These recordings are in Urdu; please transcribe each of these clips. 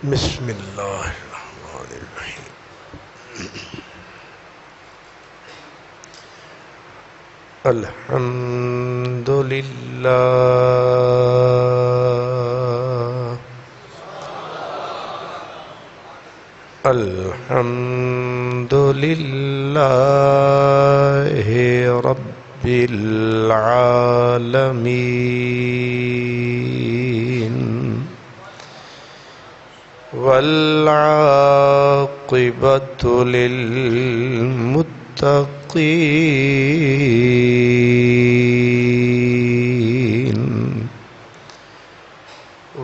بسم اللہ الرحمن الرحیم۔ الحمد للہ الحمد للہ رب العالمین والعاقبۃ للمتقین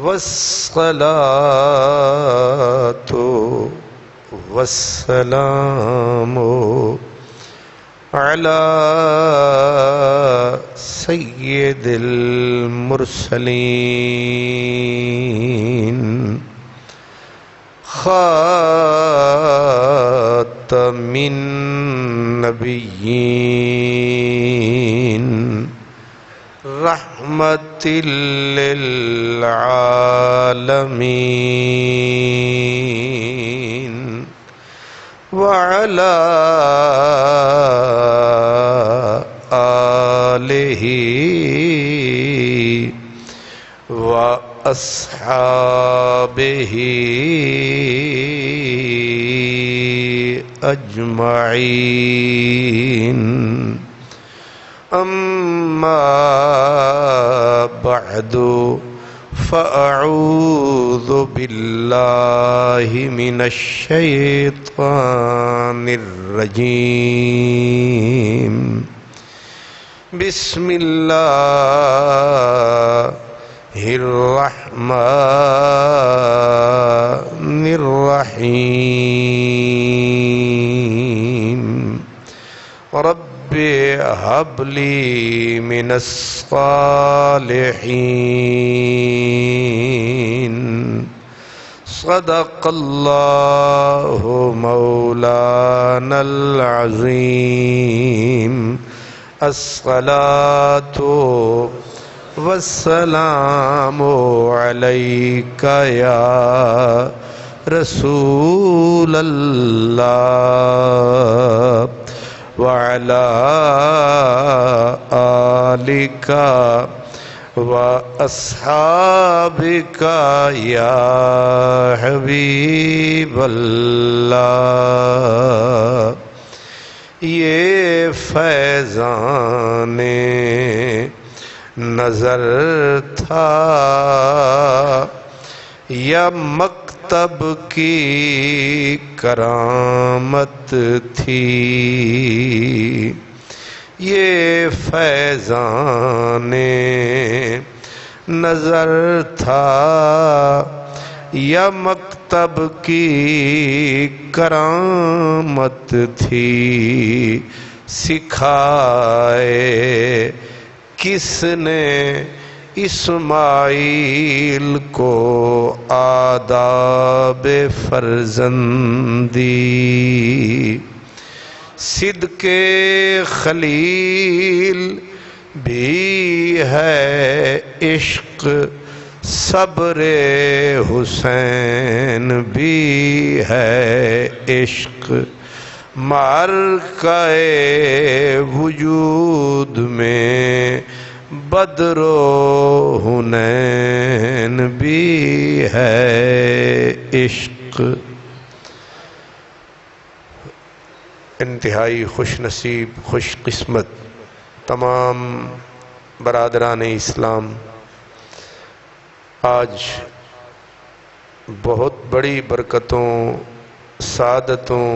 والصلاة والسلام علی سید المرسلین خاتم النبیین رحمت للعالمین وعلى آلہ وأصحابہ اجمعین اما بعد فأعوذ باللہ من الشیطان الرجیم بسم اللہ الرحمن الرحیم رب هب لي من الصالحين صدق الله مولانا العظيم الصلاة والسلام عليك يا رسول الله وعلى آلك وأصحابك يا حبيب الله یہ فیضان نظر تھا یا مکتب کی کرامت تھی، یہ فیضان نظر تھا یا مکتب کی کرامت تھی، سکھائے کس نے اسماعیل کو آداب فرزندی، صدق خلیل بھی ہے عشق، صبر حسین بھی ہے عشق، معرکہ وجود میں بدر و حنین بھی ہے عشق۔ انتہائی خوش نصیب خوش قسمت تمام برادران اسلام، آج بہت بڑی برکتوں، سعادتوں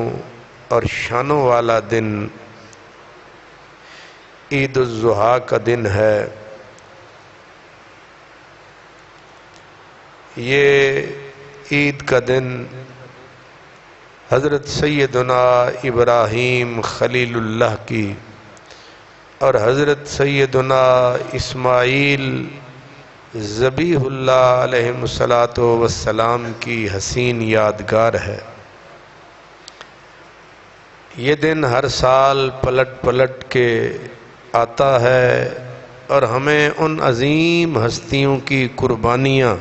اور شانوں والا دن عید الاضحیٰ کا دن ہے۔ یہ عید کا دن حضرت سیدنا ابراہیم خلیل اللہ کی اور حضرت سیدنا اسماعیل ذبیح اللہ علیہ السلام کی حسین یادگار ہے۔ یہ دن ہر سال پلٹ پلٹ کے آتا ہے اور ہمیں ان عظیم ہستیوں کی قربانیاں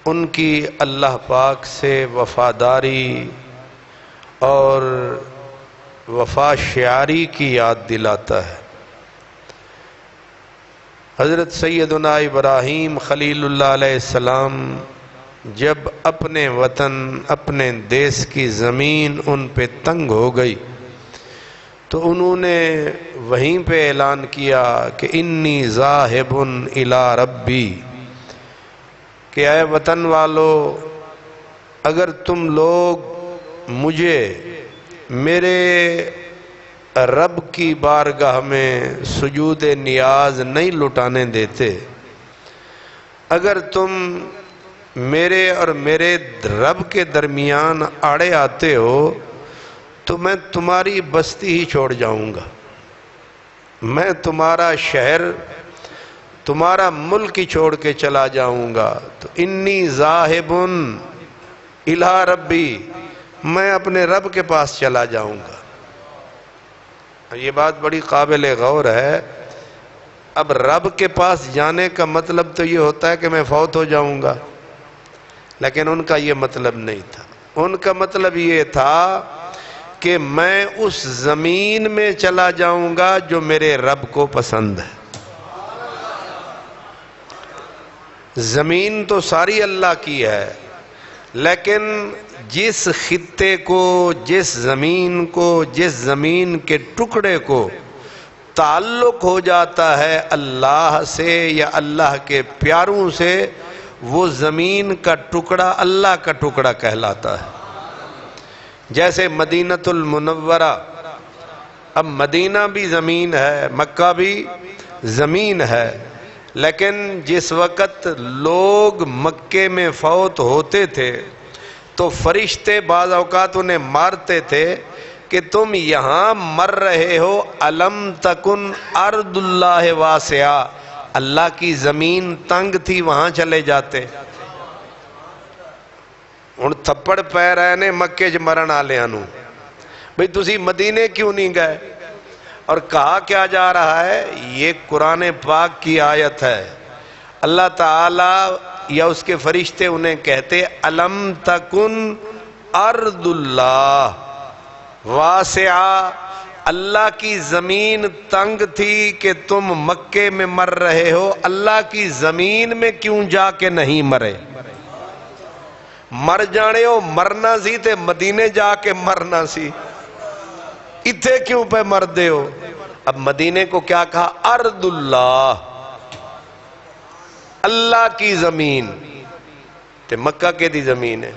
ان کی اللہ پاک سے وفاداری اور وفا شعاری کی یاد دلاتا ہے۔ حضرت سیدنا ابراہیم خلیل اللہ علیہ السلام جب اپنے وطن، اپنے دیس کی زمین ان پہ تنگ ہو گئی تو انہوں نے وہیں پہ اعلان کیا کہ انی ذاہب الی ربی، کہ اے وطن والو، اگر تم لوگ مجھے میرے رب کی بارگاہ میں سجود نیاز نہیں لٹانے دیتے، اگر تم میرے اور میرے رب کے درمیان آڑے آتے ہو تو میں تمہاری بستی ہی چھوڑ جاؤں گا، میں تمہارا شہر، تمہارا ملک ہی چھوڑ کے چلا جاؤں گا۔ تو انی ذاہب الی ربی، میں اپنے رب کے پاس چلا جاؤں گا۔ یہ بات بڑی قابل غور ہے۔ اب رب کے پاس جانے کا مطلب تو یہ ہوتا ہے کہ میں فوت ہو جاؤں گا، لیکن ان کا یہ مطلب نہیں تھا۔ ان کا مطلب یہ تھا کہ میں اس زمین میں چلا جاؤں گا جو میرے رب کو پسند ہے۔ زمین تو ساری اللہ کی ہے، لیکن جس خطے کو، جس زمین کو، جس زمین کے ٹکڑے کو تعلق ہو جاتا ہے اللہ سے یا اللہ کے پیاروں سے، وہ زمین کا ٹکڑا اللہ کا ٹکڑا کہلاتا ہے۔ جیسے مدینۃ المنورہ، اب مدینہ بھی زمین ہے، مکہ بھی زمین ہے، لیکن جس وقت لوگ مکے میں فوت ہوتے تھے تو فرشتے بعض اوقات انہیں مارتے تھے کہ تم یہاں مر رہے ہو، الم تکن ارض اللہ واسعہ، اللہ کی زمین تنگ تھی، وہاں چلے جاتے۔ ہن تھپڑ پہ رہے نے مکے چ مرن والےاں نوں، بھئی تسی مدینے کیوں نہیں گئے؟ اور کہا کیا جا رہا ہے؟ یہ قرآن پاک کی آیت ہے۔ اللہ تعالی یا اس کے فرشتے انہیں کہتے الم تکن ارض اللہ واسعہ، اللہ کی زمین تنگ تھی کہ تم مکے میں مر رہے ہو، اللہ کی زمین میں کیوں جا کے نہیں مرے؟ مر جانے ہو، مرنا سی تے مدینے جا کے مرنا سی، اتھے کیوں پہ مردے ہو؟ اب مدینے کو کیا کہا؟ ارض اللہ، اللہ کی زمین، تے مکہ کے دی زمین ہے،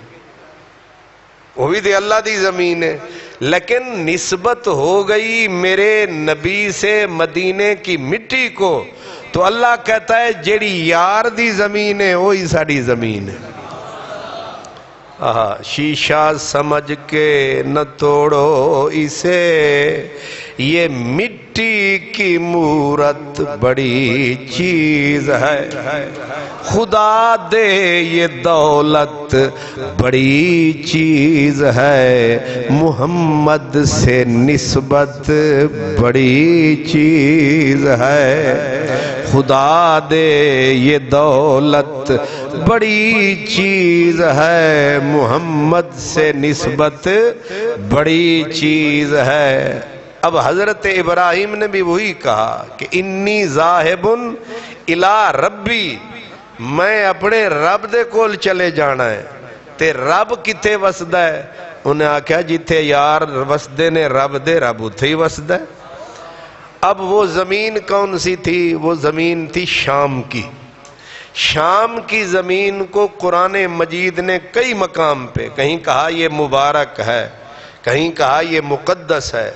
وہ بھی تے اللہ دی زمین ہے، لیکن نسبت ہو گئی میرے نبی سے مدینے کی مٹی کو، تو اللہ کہتا ہے جیڑی یار دی زمین ہے وہی ساڑی زمین ہے۔ شیشہ سمجھ کے نہ توڑو اسے، یہ مٹی کی مورت بڑی چیز ہے، خدا دے یہ دولت بڑی چیز ہے، محمد سے نسبت بڑی چیز ہے، خدا دے یہ دولت بڑی چیز ہے، محمد سے نسبت بڑی چیز ہے۔ اب حضرت ابراہیم نے بھی وہی کہا کہ انی ذاہب الی ربی، میں اپنے رب دے کول چلے جانا ہے۔ تے رب کتے وسدا ہے؟ انہیں آکھیا جتھے یار وسدے نے رب دے، رب اتھے ہی وسدا ہے۔ اب وہ زمین کون سی تھی؟ وہ زمین تھی شام کی۔ شام کی زمین کو قرآن مجید نے کئی مقام پہ کہیں کہا یہ مبارک ہے، کہیں کہا یہ مقدس ہے۔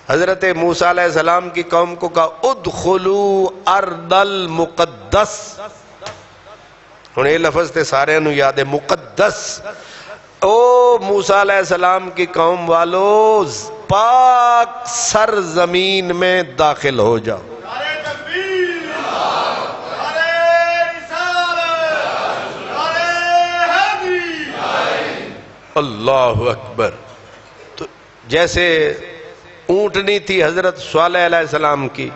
حضرت موسیٰ علیہ السلام کی قوم کو کہا ادخلوا ارض المقدس، یہ لفظ تے سارے انہوں یاد ہے، مقدس۔ او موسیٰ علیہ السلام کی قوم والو، پاک سرزمین میں داخل ہو جاؤ۔ اللہ اکبر۔ تو جیسے اونٹنی تھی حضرت صالح علیہ السلام کی،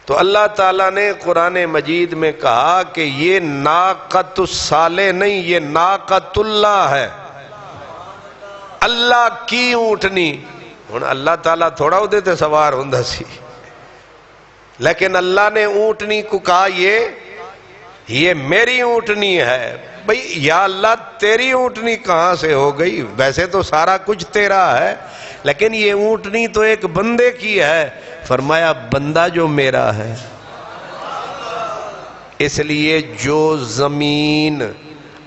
تو اللہ تعالیٰ نے قرآن مجید میں کہا کہ یہ ناقۃ الصالح نہیں، یہ ناقۃ اللہ ہے، اللہ کی اونٹنی۔ ہن اللہ تعالیٰ تھوڑا اودے تے سوار ہوندا سی، لیکن اللہ نے اونٹنی کو کہا یہ میری اونٹنی ہے۔ بھئی یا اللہ تیری اونٹنی کہاں سے ہو گئی؟ ویسے تو سارا کچھ تیرا ہے، لیکن یہ اونٹنی تو ایک بندے کی ہے۔ فرمایا بندہ جو میرا ہے۔ اس لیے جو زمین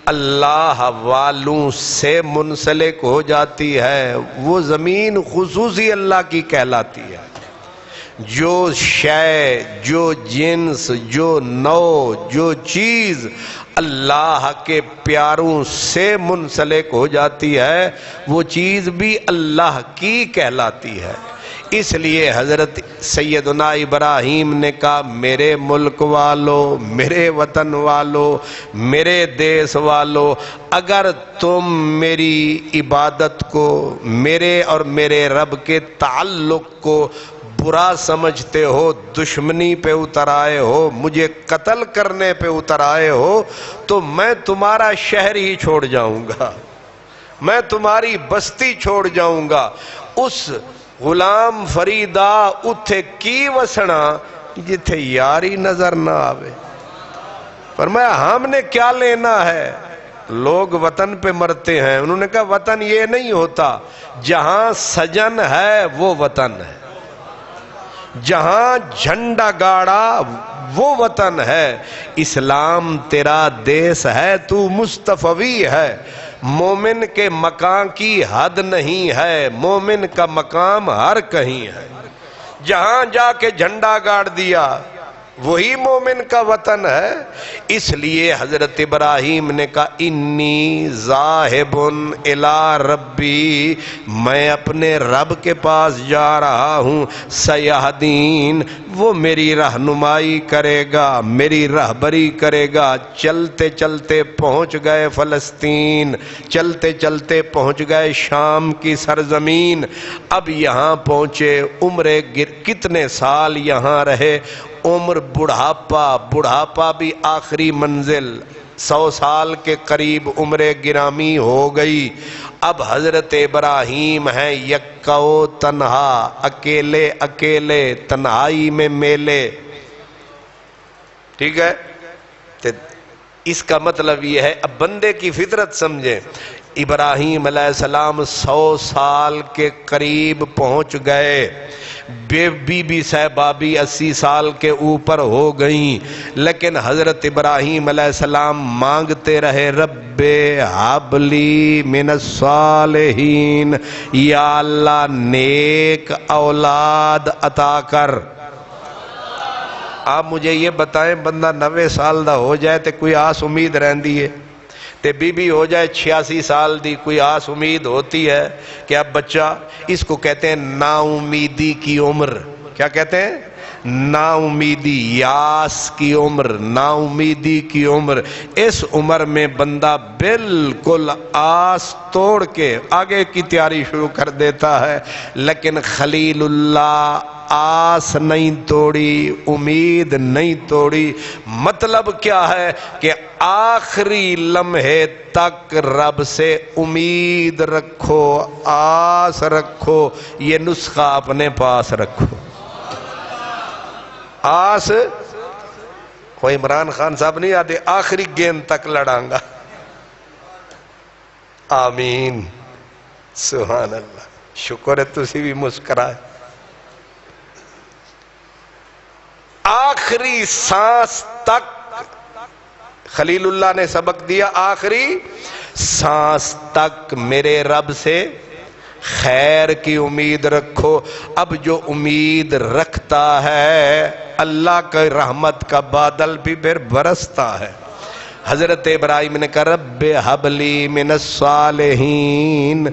اللہ والوں سے منسلک ہو جاتی ہے وہ زمین خصوصی اللہ کی کہلاتی ہے۔ جو شے، جو جنس، جو نوع، جو چیز اللہ کے پیاروں سے منسلک ہو جاتی ہے وہ چیز بھی اللہ کی کہلاتی ہے۔ اس لیے حضرت سیدنا ابراہیم نے کہا میرے ملک والو، میرے وطن والو، میرے دیس والو، اگر تم میری عبادت کو، میرے اور میرے رب کے تعلق کو برا سمجھتے ہو، دشمنی پہ اتر آئے ہو، مجھے قتل کرنے پہ اتر آئے ہو، تو میں تمہارا شہر ہی چھوڑ جاؤں گا، میں تمہاری بستی چھوڑ جاؤں گا۔ اس غلام فریدا اتھے کی وسنا جتھے یاری نظر نہ آوے۔ فرمایا ہم نے کیا لینا ہے؟ لوگ وطن پہ مرتے ہیں، انہوں نے کہا وطن یہ نہیں ہوتا، جہاں سجن ہے وہ وطن ہے، جہاں جھنڈا گاڑا وہ وطن ہے۔ اسلام تیرا دیس ہے، تو مصطفی ہے۔ مومن کے مقام کی حد نہیں ہے، مومن کا مقام ہر کہیں ہے۔ جہاں جا کے جھنڈا گاڑ دیا وہی مومن کا وطن ہے۔ اس لیے حضرت ابراہیم نے کہا انی ذاہب الی ربی، میں اپنے رب کے پاس جا رہا ہوں، سیہدین، وہ میری رہنمائی کرے گا، میری رہبری کرے گا۔ چلتے چلتے پہنچ گئے فلسطین، چلتے چلتے پہنچ گئے شام کی سرزمین۔ اب یہاں پہنچے، عمر کتنے سال یہاں رہے؟ عمر بڑھاپا بھی آخری منزل، 100 سال کے قریب عمر گرامی ہو گئی۔ اب حضرت ابراہیم ہیں یکا و تنہا، اکیلے تنہائی میں میلے۔ ٹھیک ہے، اس کا مطلب یہ ہے، اب بندے کی فطرت سمجھیں۔ ابراہیم علیہ السلام 100 سال کے قریب پہنچ گئے، بی بی صاحبہ بھی 80 سال کے اوپر ہو گئیں، لیکن حضرت ابراہیم علیہ السلام مانگتے رہے رب ہب لی من الصالحین، یا اللہ نیک اولاد عطا کر۔ آپ مجھے یہ بتائیں، بندہ 90 سال دا ہو جائے تے کوئی آس امید رہندی ہے، تے بی بی ہو جائے 86 سال دی، کوئی آس امید ہوتی ہے کہ اب بچہ؟ اس کو کہتے ہیں نا امیدی کی عمر۔ کیا کہتے ہیں؟ نا امیدی، یاس کی عمر، نا امیدی کی عمر۔ اس عمر میں بندہ بالکل آس توڑ کے آگے کی تیاری شروع کر دیتا ہے، لیکن خلیل اللہ آس نہیں توڑی، امید نہیں توڑی۔ مطلب کیا ہے کہ آخری لمحے تک رب سے امید رکھو، آس رکھو، یہ نسخہ اپنے پاس رکھو۔ آس کوئی عمران خان صاحب نہیں آتے، آخری گیند تک لڑاں گا۔ آمین، سبحان اللہ، شکر ہے تسی بھی مسکرائے۔ آخری سانس تک خلیل اللہ نے سبق دیا، آخری سانس تک میرے رب سے خیر کی امید رکھو۔ اب جو امید رکھتا ہے اللہ کی رحمت کا بادل بھی پھر برستا ہے۔ حضرت ابراہیم نے کہا رب ہب لی من الصالحین،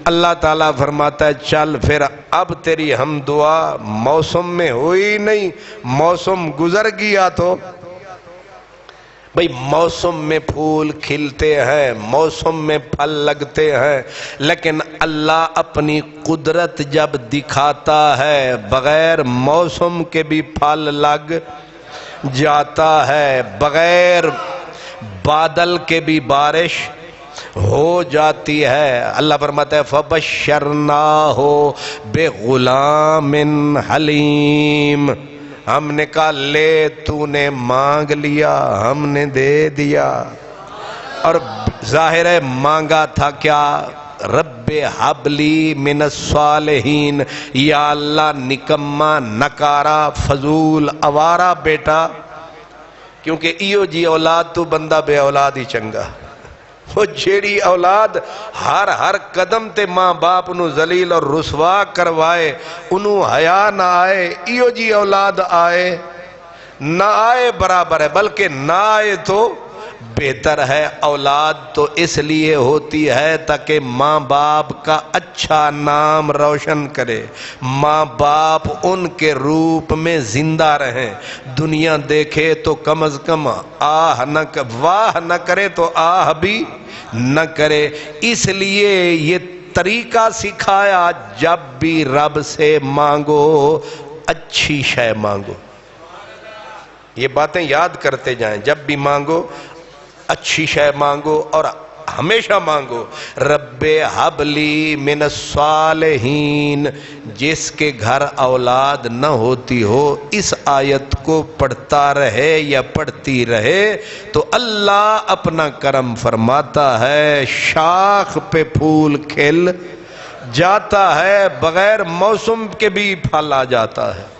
اللہ تعالیٰ فرماتا ہے چل پھر اب تیری ہم دعا موسم میں ہوئی نہیں، موسم گزر گیا تو بھئی موسم میں پھول کھلتے ہیں، موسم میں پھل لگتے ہیں، لیکن اللہ اپنی قدرت جب دکھاتا ہے بغیر موسم کے بھی پھل لگ جاتا ہے، بغیر بادل کے بھی بارش ہو جاتی ہے۔ اللہ فرماتا ہے فَبَشَّرْنَاهُ بِغُلَامٍ حَلِيمٍ، ہم نے کہا لے تو نے مانگ لیا ہم نے دے دیا، اور ظاہر ہے مانگا تھا کیا؟ رب حبلی من الصالحین، یا اللہ نکما نکارا فضول آوارہ بیٹا، کیونکہ ایو جی اولاد تو بندہ بے اولاد ہی چنگا، وہ جیڑی اولاد ہر قدم تے ماں باپ نو ذلیل اور رسوا کروائے، انہوں حیا نہ آئے، ایو جی اولاد آئے نہ آئے برابر ہے، بلکہ نہ آئے تو بہتر ہے۔ اولاد تو اس لیے ہوتی ہے تاکہ ماں باپ کا اچھا نام روشن کرے، ماں باپ ان کے روپ میں زندہ رہیں، دنیا دیکھے تو کم از کم واہ نہ کرے تو آہ بھی نہ کرے۔ اس لیے یہ طریقہ سکھایا جب بھی رب سے مانگو اچھی شے مانگو، یہ باتیں یاد کرتے جائیں، جب بھی مانگو اچھی شے مانگو اور ہمیشہ مانگو رب حبلی من الصالحین۔ جس کے گھر اولاد نہ ہوتی ہو اس آیت کو پڑھتا رہے یا پڑھتی رہے تو اللہ اپنا کرم فرماتا ہے، شاخ پہ پھول کھل جاتا ہے، بغیر موسم کے بھی پھل آ جاتا ہے۔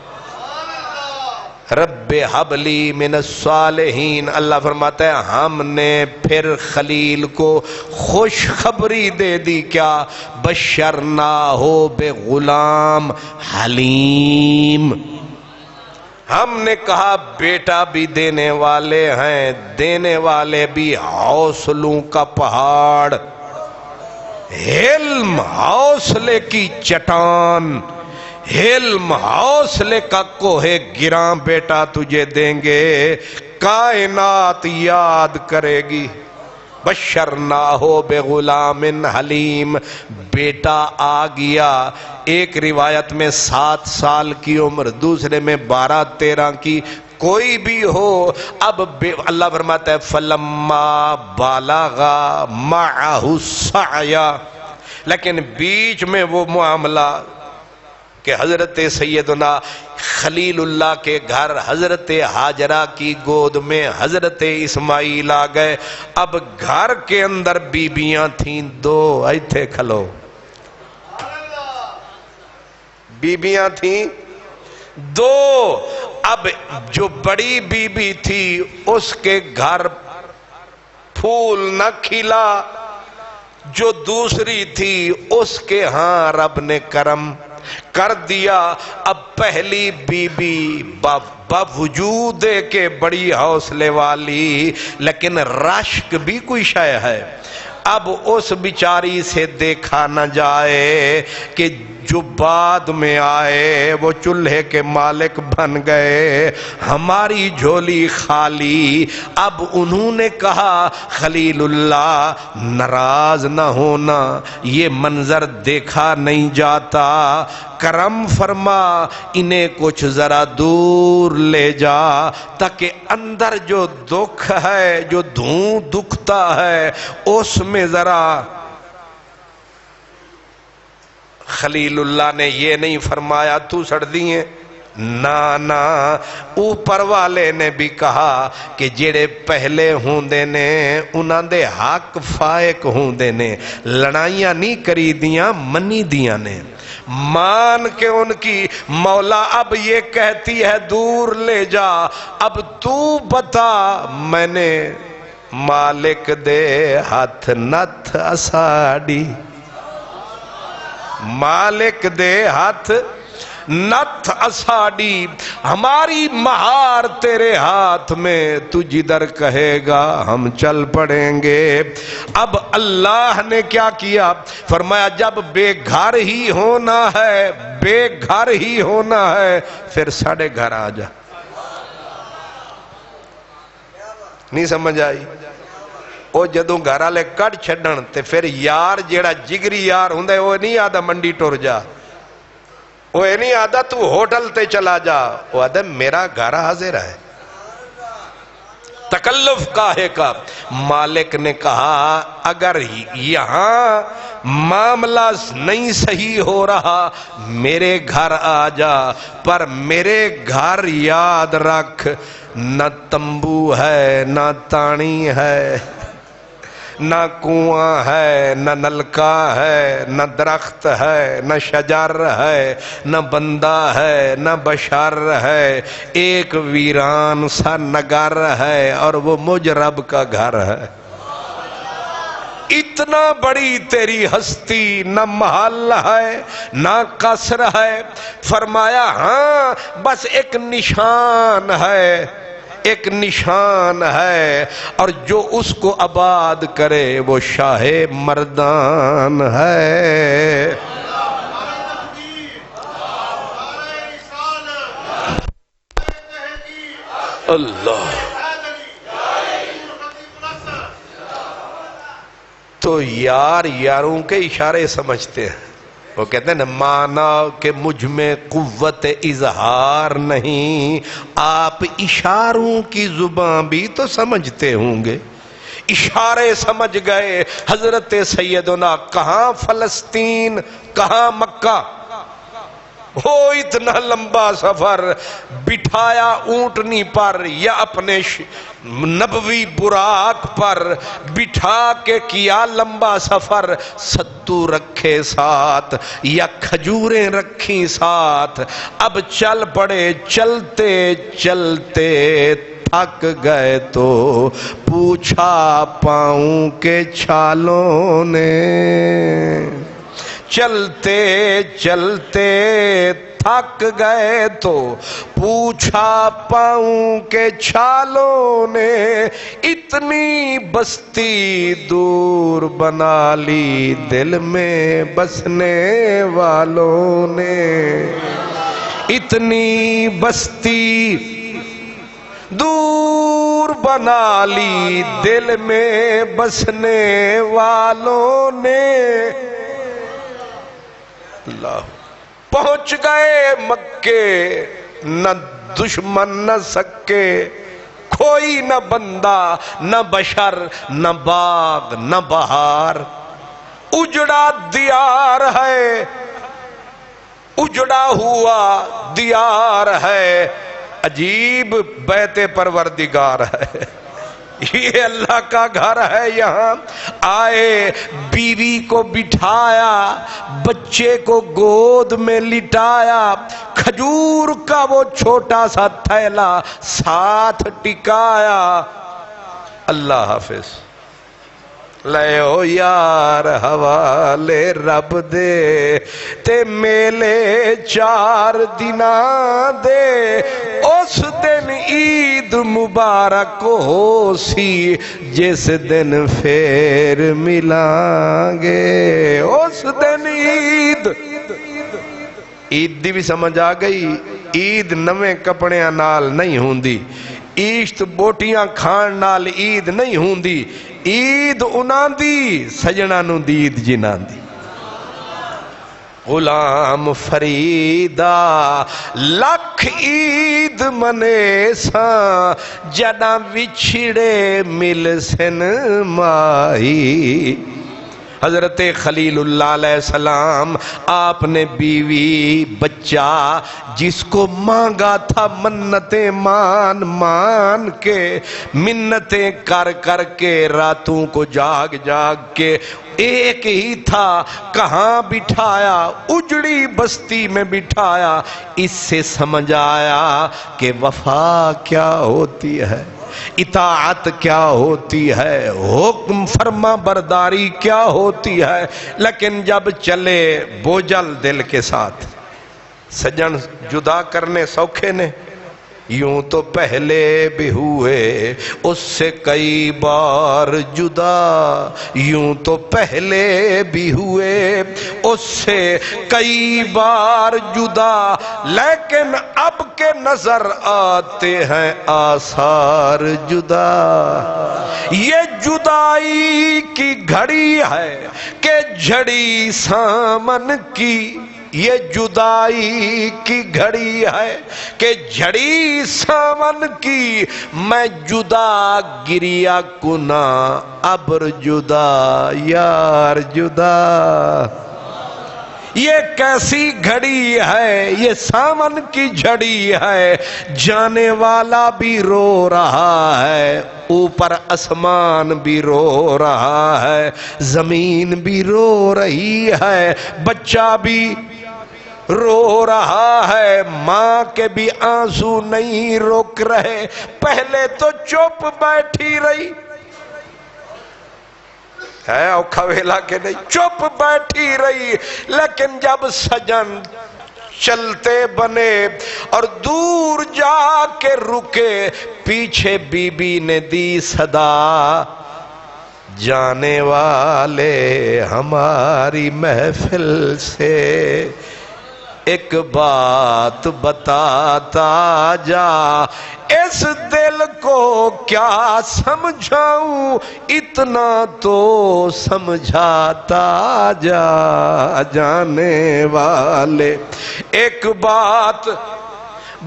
رب حبلی من الصالحین، اللہ فرماتا ہے ہم نے پھر خلیل کو خوشخبری دے دی، کیا؟ بشرناہ بغلام حلیم، ہم نے کہا بیٹا بھی دینے والے ہیں، دینے والے بھی حوصلوں کا پہاڑ، علم حوصلے کی چٹان، علم حوصلے کا کوہ گراں بیٹا تجھے دیں گے، کائنات یاد کرے گی۔ بشرناہ بغلام حلیم، بیٹا آ گیا، ایک روایت میں 7 سال کی عمر، دوسرے میں 12-13 کی، کوئی بھی ہو۔ اب اللہ فرماتا ہے فَلَمَّا بَلَغَ مَعَهُ السَّعْيَ، لیکن بیچ میں وہ معاملہ کہ حضرت سیدنا خلیل اللہ کے گھر حضرت ہاجرہ کی گود میں حضرت اسماعیل آ گئے، اب گھر کے اندر بیبیاں تھیں 2، ایتھے کھلو، بیبیاں تھیں 2، اب جو بڑی بیوی تھی اس کے گھر پھول نہ کھلا، جو دوسری تھی اس کے ہاں رب نے کرم کر دیا۔ اب پہلی بی بی باوجود کہ بڑی حوصلے والی لیکن رشک بھی کوئی شے ہے، اب اس بیچاری سے دیکھا نہ جائے کہ جو بعد میں آئے وہ چولہے کے مالک بن گئے، ہماری جھولی خالی۔ اب انہوں نے کہا خلیل اللہ ناراض نہ ہونا، یہ منظر دیکھا نہیں جاتا، کرم فرما انہیں کچھ ذرا دور لے جا تاکہ اندر جو دکھ ہے، جو دھوں دکھتا ہے اس میں ذرا۔ خلیل اللہ نے یہ نہیں فرمایا تو سڑ دیئے، نانا، اوپر والے نے بھی کہا کہ جڑے پہلے ہوندے نے انہاں دے حق فائق ہوندے نے، لڑائیاں نہیں کری دیاں منی دیاں نے، مان کے ان کی۔ مولا اب یہ کہتی ہے دور لے جا، اب تو بتا میں نے مالک دے ہاتھ نتھ اساڑی، مالک دے ہاتھ نتھ اساڑی، ہماری مہار تیرے ہاتھ میں، تو جدھر کہے گا ہم چل پڑیں گے۔ اب اللہ نے کیا کیا؟ فرمایا جب بے گھر ہی ہونا ہے، بے گھر ہی ہونا ہے، پھر ساڑھے گھر آ جا، نہیں سمجھ آئی؟ وہ جدوں گھر والے کٹ چھڈن تے پھر یار جیڑا جگری یار ہوندا ہے وہ نہیں آدھا منڈی ٹر جا، وہ نہیں آدھا تو ہوٹل تے چلا جا، وہ آدھا میرا گھر حاضر ہے۔ تکلف کاہے کا؟ مالک نے کہا اگر یہاں معاملہ نہیں صحیح ہو رہا میرے گھر آ جا، پر میرے گھر یاد رکھ نہ تمبو ہے نہ تانی ہے، نہ کنواں ہے نہ نلکا ہے، نہ درخت ہے نہ شجر ہے، نہ بندہ ہے نہ بشر ہے، ایک ویران سا نگر ہے اور وہ مجھ رب کا گھر ہے۔ اتنا بڑی تیری ہستی، نہ محل ہے نہ قصر ہے۔ فرمایا ہاں بس ایک نشان ہے، ایک نشان ہے، اور جو اس کو آباد کرے وہ شاہ مردان ہے۔ اللہ تو یار یاروں کے اشارے سمجھتے ہیں، وہ کہتے ہیں نا مانا کہ مجھ میں قوت اظہار نہیں، آپ اشاروں کی زبان بھی تو سمجھتے ہوں گے۔ اشارے سمجھ گئے حضرت سیدنا، کہاں فلسطین کہاں مکہ، ہو اتنا لمبا سفر، بٹھایا اونٹنی پر یا اپنے نبوی براق پر بٹھا کے کیا لمبا سفر، ستو رکھے ساتھ یا کھجوریں رکھی ساتھ، اب چل پڑے، چلتے چلتے تھک گئے تو پوچھا پاؤں کے چھالوں نے، چلتے چلتے تھک گئے تو پوچھا پاؤں کے چھالوں نے، اتنی بستی دور بنا لی دل میں بسنے والوں نے، اتنی بستی دور بنا لی دل میں بسنے والوں نے۔ اللہ پہنچ گئے مکے، نہ دشمن نہ سکے، کوئی نہ بندہ نہ بشر، نہ باغ نہ بہار، اجڑا دیار ہے، اجڑا ہوا دیار ہے، عجیب بیت پروردگار ہے، یہ اللہ کا گھر ہے۔ یہاں آئے، بیوی کو بٹھایا، بچے کو گود میں لٹایا، کھجور کا وہ چھوٹا سا تھیلا ساتھ ٹکایا۔ اللہ حافظ لے او یار حوالے رب دے تے میلے 4 دناں دے، اس دن عید مبارک ہو سی جس دن پھر ملیں گے، اس دن عید دی بھی سمجھ آ گئی۔ عید نویں کپڑیاں نال نہیں ہوندی، عیشت بوٹیاں کھان نال عید نہیں ہوندی، عید انہاں دی سجنا نو دید جنہاں دی۔ غلام فریدا لکھ عید منے ساں، جداں وچھڑے مل سن مائی۔ حضرت خلیل اللہ علیہ السلام، آپ نے بیوی بچہ جس کو مانگا تھا منتیں مان مان کے، منتیں کر کر کے، راتوں کو جاگ جاگ کے، ایک ہی تھا، کہاں بٹھایا؟ اجڑی بستی میں بٹھایا۔ اس سے سمجھ آیا کہ وفا کیا ہوتی ہے، اطاعت کیا ہوتی ہے، حکم فرما برداری کیا ہوتی ہے۔ لیکن جب چلے بوجھل دل کے ساتھ، سجن جدا کرنے سوکھے نے، یوں تو پہلے بھی ہوئے اس سے کئی بار جدا، یوں تو پہلے بھی ہوئے اس سے کئی بار جدا، لیکن اب کے نظر آتے ہیں آثار جدا۔ یہ جدائی کی گھڑی ہے کہ جھڑی سامن کی، یہ جدائی کی گھڑی ہے کہ جھڑی سامن کی، میں جدا گریا کنا ابر جدا یار جدا۔ یہ کیسی گھڑی ہے، یہ سامن کی جھڑی ہے، جانے والا بھی رو رہا ہے، اوپر آسمان بھی رو رہا ہے، زمین بھی رو رہی ہے، بچہ بھی رو رہا ہے، ماں کے بھی آنسو نہیں روک رہے۔ پہلے تو چپ بیٹھی رہی ہے، اوکھا ویلا کے نہیں، چپ بیٹھی رہی، لیکن جب سجن چلتے بنے اور دور جا کے رکے، پیچھے بی بی نے دی صدا، جانے والے ہماری محفل سے ایک بات بتاتا جا، اس دل کو کیا سمجھاؤں، اتنا تو سمجھاتا جا، جانے والے ایک بات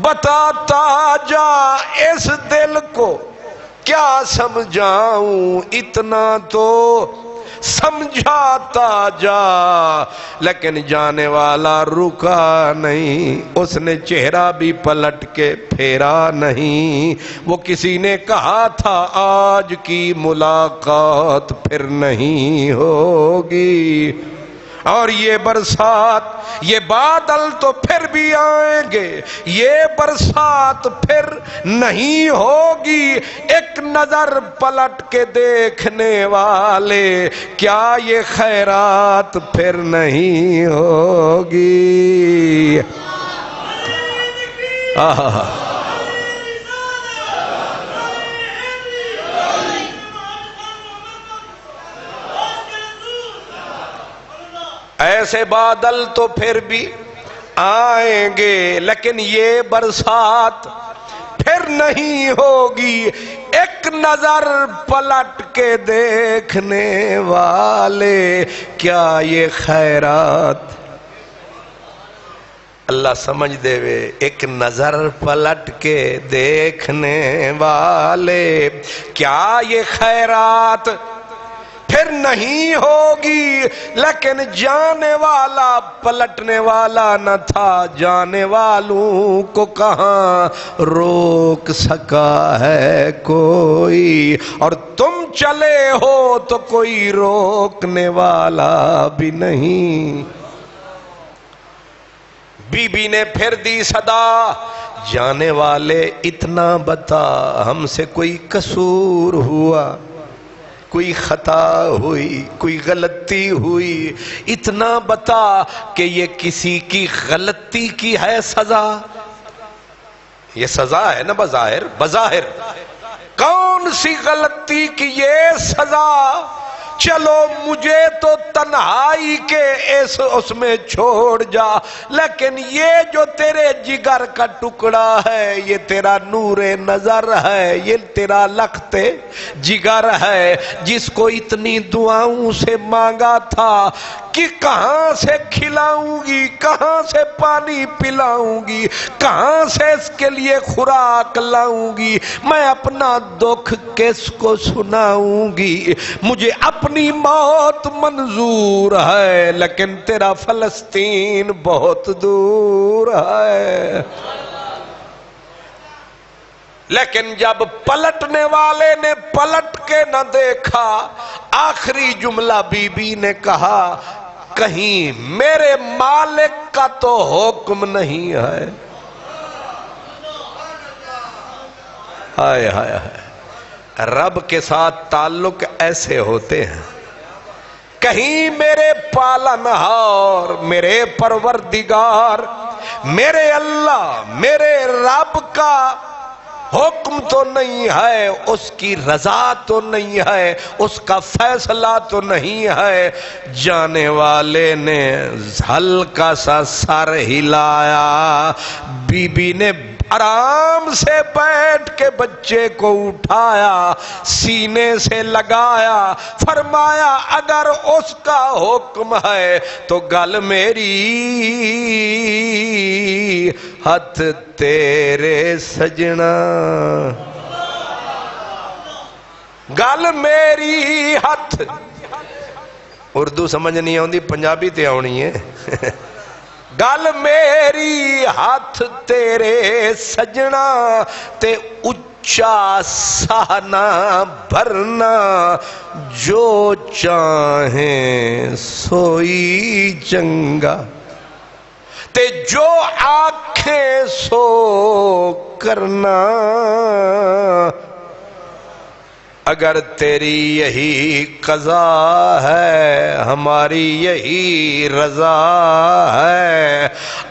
بتاتا جا، اس دل کو کیا سمجھاؤں، اتنا تو سمجھاتا جا۔ لیکن جانے والا رکا نہیں، اس نے چہرہ بھی پلٹ کے پھیرا نہیں۔ وہ کسی نے کہا تھا آج کی ملاقات پھر نہیں ہوگی، اور یہ برسات یہ بادل تو پھر بھی آئیں گے، یہ برسات پھر نہیں ہوگی۔ ایک نظر پلٹ کے دیکھنے والے، کیا یہ خیرات پھر نہیں ہوگی؟ ایسے بادل تو پھر بھی آئیں گے، لیکن یہ برسات پھر نہیں ہوگی۔ ایک نظر پلٹ کے دیکھنے والے، کیا یہ خیرات، اللہ سمجھ دے وے، ایک نظر پلٹ کے دیکھنے والے، کیا یہ خیرات پھر نہیں ہوگی؟ لیکن جانے والا پلٹنے والا نہ تھا، جانے والوں کو کہاں روک سکا ہے کوئی، اور تم چلے ہو تو کوئی روکنے والا بھی نہیں۔ بی بی نے پھر دی صدا، جانے والے اتنا بتا، ہم سے کوئی قصور ہوا، کوئی خطا ہوئی، کوئی غلطی ہوئی، اتنا بتا کہ یہ کسی کی غلطی کی ہے سزا؟ یہ سزا ہے نا بظاہر، بظاہر کون سی غلطی کی یہ سزا؟ چلو مجھے تو تنہائی کے اس میں چھوڑ جا، لیکن یہ جو تیرے جگر کا ٹکڑا ہے، یہ تیرا نور نظر ہے، یہ تیرا لخت جگر ہے، جس کو اتنی دعاؤں سے مانگا تھا کہ کہاں سے کھلاؤں گی، کہاں سے پانی پلاؤں گی، کہاں سے اس کے لیے خوراک لاؤں گی، میں اپنا دکھ کس کو سناؤں گی، مجھے اپنی موت منظور ہے، لیکن تیرا فلسطین بہت دور ہے۔ لیکن جب پلٹنے والے نے پلٹ کے نہ دیکھا، آخری جملہ بی بی نے کہا، کہیں میرے مالک کا تو حکم نہیں ہے؟ ہائے ہائے ہائے، رب کے ساتھ تعلق ایسے ہوتے ہیں، کہیں میرے پالنہار، میرے پروردگار، میرے اللہ، میرے رب کا حکم تو نہیں ہے، اس کی رضا تو نہیں ہے، اس کا فیصلہ تو نہیں ہے۔ جانے والے نے ہلکا سا سر ہلایا، بی بی نے آرام سے بیٹھ کے بچے کو اٹھایا، سینے سے لگایا، فرمایا اگر اس کا حکم ہے تو گل میری ہاتھ تیرے سجنا، گل میری ہاتھ۔ اردو سمجھ نہیں آؤندی، پنجابی تے آونی ہے۔ گل میری ہاتھ تیرے سجنا، تے اچا سہنا بھرنا، جو چاہیں سوئی چنگا، تے جو آنکھیں سو کرنا، اگر تیری یہی قضا ہے ہماری یہی رضا ہے،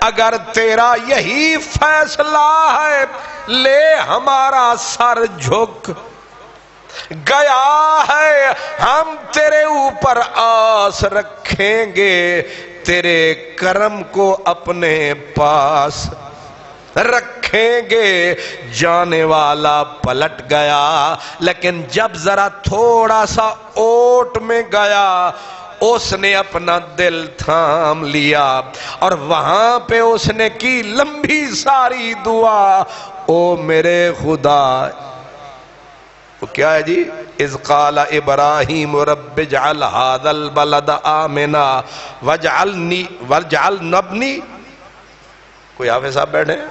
اگر تیرا یہی فیصلہ ہے لے ہمارا سر جھک گیا ہے، ہم تیرے اوپر آس رکھیں گے، تیرے کرم کو اپنے پاس رکھیں گے۔ جانے والا پلٹ گیا، لیکن جب ذرا تھوڑا سا اوٹ میں گیا، اس نے اپنا دل تھام لیا، اور وہاں پہ اس نے کی لمبی ساری دعا، او میرے خدا۔ وہ کیا ہے جی؟ اذ قال ابراہیم رب اجعل هذا البلد آمنا واجعل ابنی، کوئی حافظ صاحب بیٹھے ہیں؟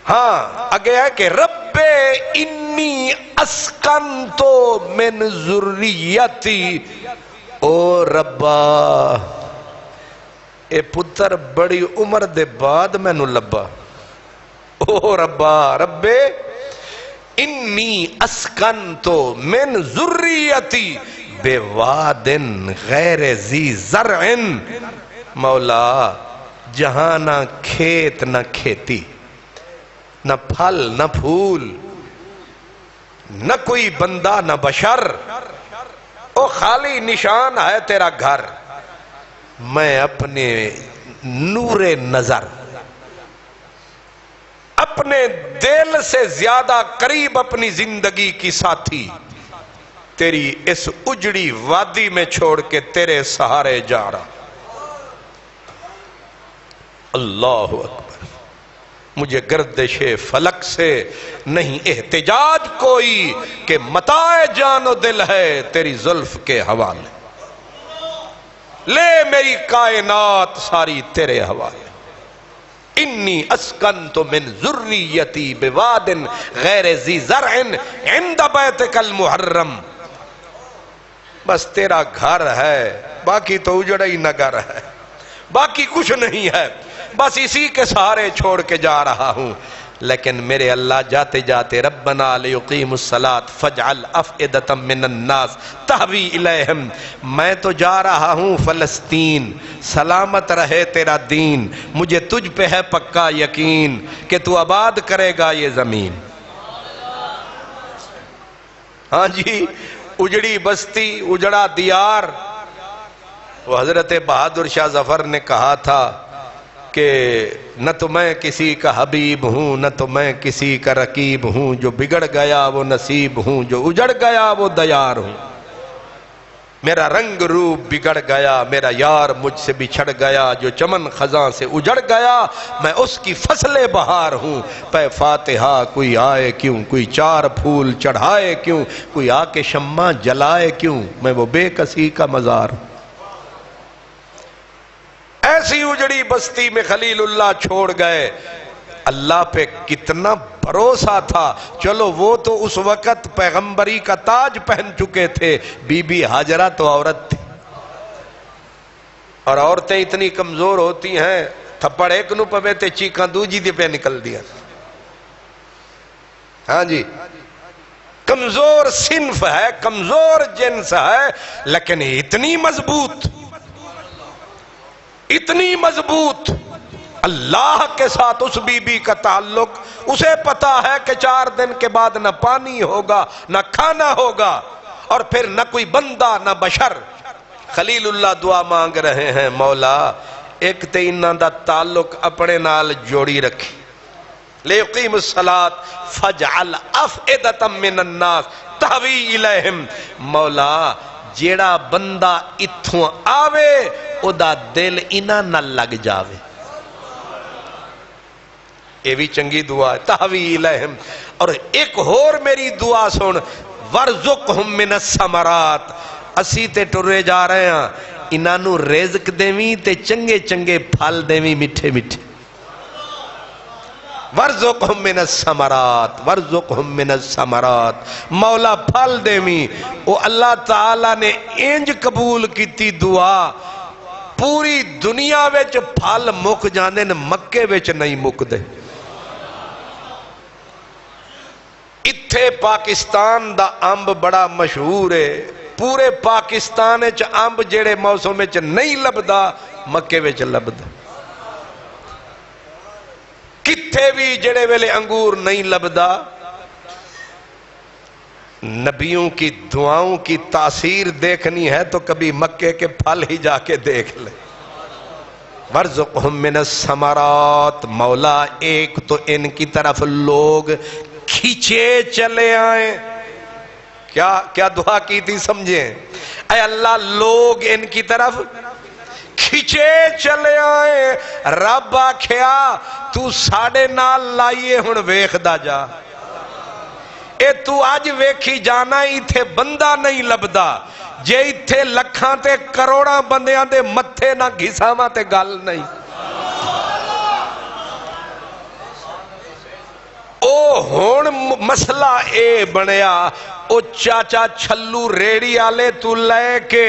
ہاں آگے ہے کہ رب انی اسکنتو من ذریتی، او ربا اے پتر بڑی عمر دے بعد میں نو لبا، او ربا رب انی اسکنتو من ذریتی بواد غیر ذی زرع، مولا جہاں نہ کھیت نہ کھیتی، نہ پھل نہ پھول، نہ کوئی بندہ نہ بشر، او خالی نشان ہے تیرا گھر، میں اپنے نور نظر، اپنے دل سے زیادہ قریب اپنی زندگی کی ساتھی تیری اس اجڑی وادی میں چھوڑ کے تیرے سہارے جا رہا۔ اللہ اکبر، مجھے گردش فلک سے نہیں احتجاج کوئی، کہ متاع جان و دل ہے تیری زلف کے حوالے، لے میری کائنات ساری تیرے حوالے۔ انی اسکنت من ذریتی بواد غیر ذی زرع عند بیتک المحرم، بس تیرا گھر ہے، باقی تو اجڑا ہی نگر ہے، باقی کچھ نہیں ہے، بس اسی کے سہارے چھوڑ کے جا رہا ہوں۔ لیکن میرے اللہ جاتے جاتے ربنا لیقیموا الصلاۃ فاجعل افئدۃ من الناس تہوی الیہم، میں تو جا رہا ہوں فلسطین، سلامت رہے تیرا دین، مجھے تجھ پہ ہے پکا یقین کہ تو آباد کرے گا یہ زمین۔ ہاں جی، اجڑی بستی، اجڑا دیار۔ وہ حضرت بہادر شاہ ظفر نے کہا تھا کہ نہ تو میں کسی کا حبیب ہوں، نہ تو میں کسی کا رقیب ہوں، جو بگڑ گیا وہ نصیب ہوں، جو اجڑ گیا وہ دیار ہوں۔ میرا رنگ روپ بگڑ گیا، میرا یار مجھ سے بچھڑ گیا، جو چمن خزاں سے اجڑ گیا میں اس کی فصل بہار ہوں۔ پہ فاتحہ کوئی آئے کیوں، کوئی چار پھول چڑھائے کیوں، کوئی آ کے شمع جلائے کیوں، میں وہ بے کسی کا مزار ہوں۔ ایسی اجڑی بستی میں خلیل اللہ چھوڑ گئے، اللہ پہ کتنا بھروسہ تھا۔ چلو وہ تو اس وقت پیغمبری کا تاج پہن چکے تھے، بی بی ہاجرہ تو عورت تھی، اور عورتیں اتنی کمزور ہوتی ہیں، تھپڑ ایک نو پوے تے چیکاں دوجی دی پہ نکل دیا۔ ہاں جی، کمزور صنف ہے، کمزور جنس ہے، لیکن اتنی مضبوط، اتنی مضبوط۔ اللہ کے ساتھ اس بی بی کا تعلق، اسے پتا ہے کہ 4 دن کے بعد نہ پانی ہوگا نہ کھانا ہوگا، اور پھر نہ کوئی بندہ نہ بشر۔ خلیل اللہ دعا مانگ رہے ہیں، مولا ایک تے انہاں دا تعلق اپنے نال جوڑی رکھی، لیقیم الصلاۃ فجعل افئدۃ من الناس تہوی الیہم، مولا جیڑا بندہ اتھوں آوے او دا دل انہاں نہ لگ جاوے۔ یہ بھی چنگی دعا ہے، تہوی الیہم۔ اور ایک اور میری دعا سن، ورزقہم من الثمرات، اسی تے ٹرے جا رہے ہیں، انہاں نو رزق دیویں تے چنگے چنگے پھل دیویں میٹھے میٹھے۔ ورزقہم من الثمرات، ورزقہم من الثمرات، مولا پھل دیویں۔ او اللہ تعالیٰ نے انج قبول کیتی دعا، پوری دنیا وچ پھل مک جاندے نے، مکے وچ نہیں مک دے۔ اتھے پاکستان دا امب بڑا مشہور ہے، پورے پاکستان وچ امب جڑے موسم وچ نہیں لبدا، مکے وچ لبدا۔ کتھے بھی جڑے ویلے انگور نہیں لبدا، نبیوں کی دعاؤں کی تاثیر دیکھنی ہے تو کبھی مکے کے پھل ہی جا کے دیکھ لے۔ ورزقہم من الثمرات، مولا ایک تو ان کی طرف لوگ کھینچے چلے آئیں۔ کیا دعا کی تھی سمجھیں؟ اے اللہ لوگ ان کی طرف کھینچے چلے آئیں، رب آکھیا تو ساڑے نال لائیے ہن ویکھدا جا۔ اے تو آج ویکھی جانا ہی تھے بندہ نہیں لبدا، جے اتھے لکھاں تے کروڑاں بندیاں دے متھے نہ گھساواں تے گل نہیں۔ او ہون مسئلہ اے بنیا، او چاچا چھلو ریڑی آلے تو لے کے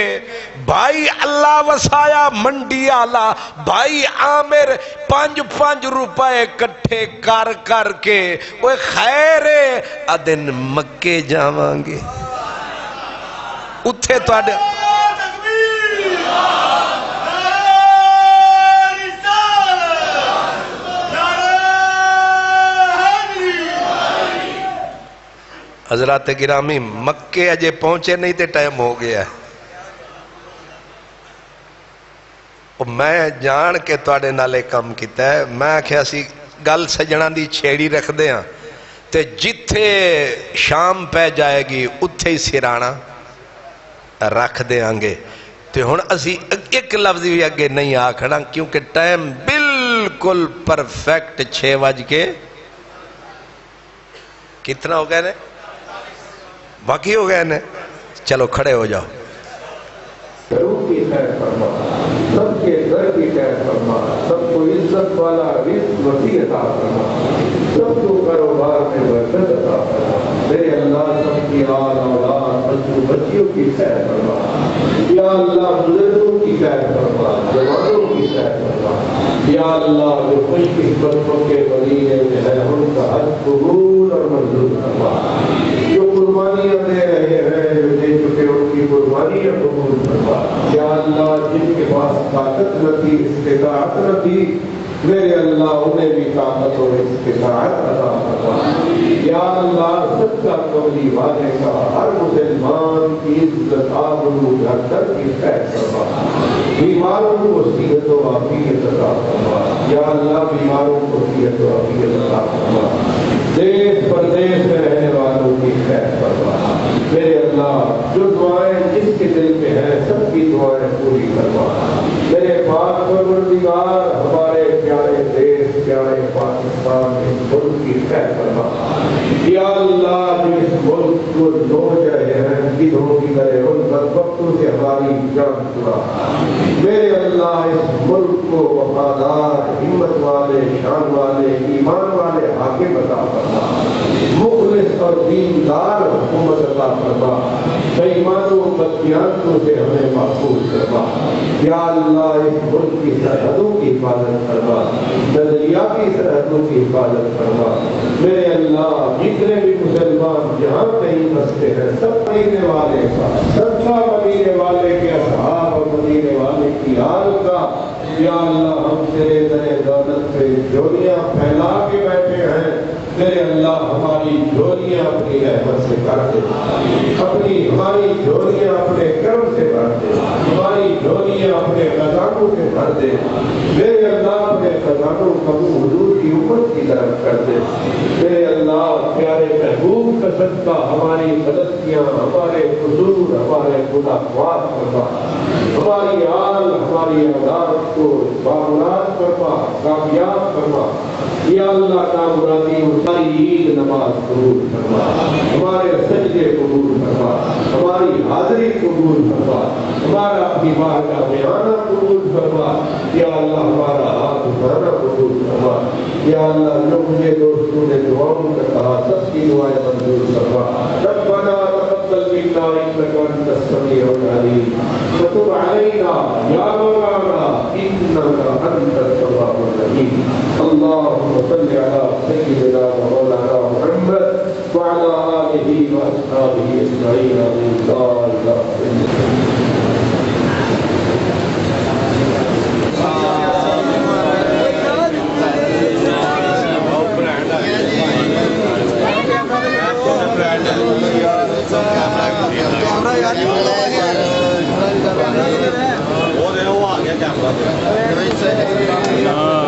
بھائی اللہ وسایا منڈی آلا، بھائی عامر 5 روپے کٹھے کر کر کے وہ خیر ادن مکے جاواں گے، اتھے تو آڈے حضرات گرامی مکے اجے پہنچے نہیں تے ٹائم ہو گیا ہے۔ میں جان کے تواڈے نالے کم کیتا ہے، میں کہ اسی گل سجنا دی چھیڑی رکھ دے ہاں تے جتھے شام پہ جائے گی اتھے ہی سرانا رکھ دے آنگے۔ تے ہن اسی ایک لفظ بھی اگے نہیں آکھنا کیونکہ ٹائم بالکل پرفیکٹ 6 بج کے کتنا ہو گئے نے؟ باقی ہو گئے نے؟ چلو کھڑے ہو جاؤ۔ گھروں کی خیر فرما، سب کے گھر کی خیر فرما، سب کو عزت والا رزق وسیع عطا فرما، سب کو کاروبار میں برکت عطا فرما۔ میرے اللہ سب کی آل اولاد بچوں بچیوں کی خیر فرما، یا اللہ بزرگوں کی خیر فرما، جوانوں کی خیر فرما، یا اللہ جو خوش قسمتوں کے ولیے میں ہے ان کا حج قبول اور منظور فرما، جو قربانیاں دے رہے ہیں جو دے چکے ان کی قربانیاں قبول فرما، یا اللہ جن کے پاس طاقت نہ تھی استطاعت نہ تھی میرے اللہ انہیں بھی طاقت اور استطاعت عطا فرما، یا اللہ سب کا قولی والے کا ہر مسلمان کی عزت آبرو گھر تک کی خیر فرما، بیماروں کو صحت و عافیت عطا فرما، یا اللہ بیماروں کو صحت و عافیت عطا فرما، دیش پردیش میں رہنے والوں کی خیر فرما، میرے اللہ جو دعائیں جس کے دل میں ہیں سب کی دعائیں پوری فرما، میرے پاک پروردگار ہمارے پیارے دیش پیارے پاکستان میں ملک کی خیر فرما، یا اللہ جو اس ملک کو لوٹ رہے ہیں گدھوں کی طرح ان بدبختوں سے ہماری جان چھڑا، میرے اللہ اس ملک کو وفادار ہمت والے شان والے ایمان والے حاکم عطا فرما، مخلص اور دیندار حکومت عطا فرما، بے ایمانوں بددیانتوں سے ہمیں محفوظ فرما، یا اللہ اس ملک کی سرحدوں کی حفاظت فرما، نظریاتی سرحدوں کی حفاظت فرما، میرے اللہ جتنے بھی مسلمان جہاں کہیں بستے ہیں سب مدینے والے کا سچا مدینے والے کے اصحاب اور مدینے والے کی آل کا، یا اللہ ہم تیرے در دولت رحمت سے جھولیاں پھیلا کے بیٹھے ہیں، میرے اللہ ہماری جھولیاں اپنی رحمت سے بھر دے، ہماری جھولیاں اپنے کرم سے بھر دے، ہماری جھولیاں اپنے خزانوں سے بھر دے، میرے اللہ اپنے خزانوں کو حضور کی امت کی طرف کر دے، میرے اللہ پیارے محبوب کا صدقہ ہماری غلطیاں، ہمارے قصور، ہمارے گناہات فرما، ہماری آل، ہماری اولاد کو بامراد فرما، کامیاب فرما، یا اللہ نامرادی ہماری عید نماز قبول فرما، ہمارے سجدے قبول فرما، ہماری حاضری قبول فرما، ہمارا اپنی بارگاہ میں آنا قبول فرما، یا اللہ ہمارا ہاتھ اٹھانا قبول فرما، یا اللہ جو مجھے دوستوں نے دعاؤں کا کہا سب کی دعائیں منظور فرما، ربنا تقبل منا انك انت السميع العليم وتب علينا يا مولانا انك انت التواب الرحيم، اللهم صل على سيدنا ومولانا محمد وعلى آله وأصحابه أجمعين، لا إله إلا وہ